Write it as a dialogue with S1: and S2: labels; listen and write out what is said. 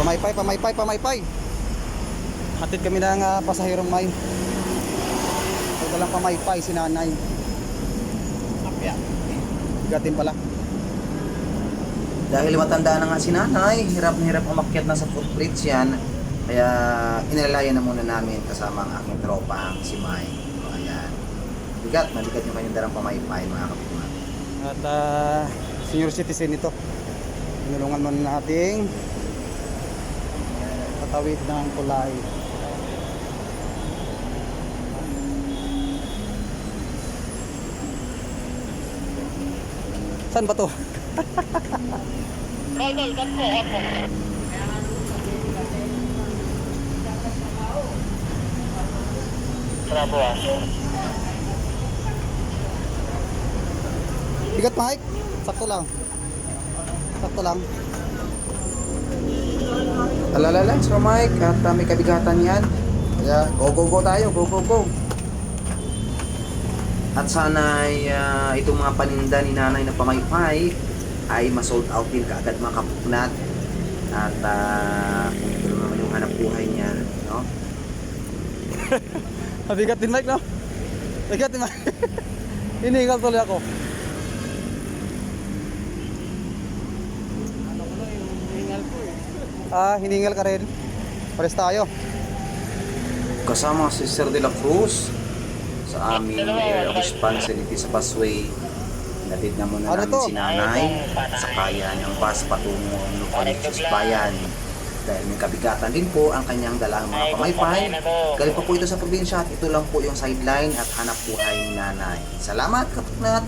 S1: Pamaypay, pamaypay, pamaypay. Hatid kami ng pasahirong may. Ito lang pamaypay si nanay. Bigatin pala.
S2: Dahil matanda na nga si nanay, hirap na hirap umakyat na sa footbridge yan. Kaya inalalayan na muna namin kasama ang aking tropa, si Mai. Ayan. Bigat, mabigat yung kanyang darang pamaypay, mga kapatid.
S1: At senior citizen ito. Tinulungan mo nating patawid ng kulay. Saan ba to? Bigat, Mike. Sakto lang. Sakto lang.
S2: Alala lang, so Mike, at may kabigatan yan. Kaya go tayo, go. At sana ay itong mga paninda ni nanay na pamaypay ay ma-sold out din kaagad mga kapuknat. At kung ito naman yung hanap buhay niya, no?
S1: Mabigat din, Mike, no? Bigat din, Mike. Hinihingal tuloy ako. Hiningal ka rin. Pares tayo.
S2: Kasama si Sir De La Cruz sa aming responsibility sa busway. Natid na muna namin si nanay sa kaya niyang bus patungo ng Panichos Bayan. Dahil may kabigatan din po ang kanyang dalang mga pamaypay. Galing pa po ito sa probinsya at ito lang po yung sideline at hanap buhay ni nanay. Salamat, kapatid!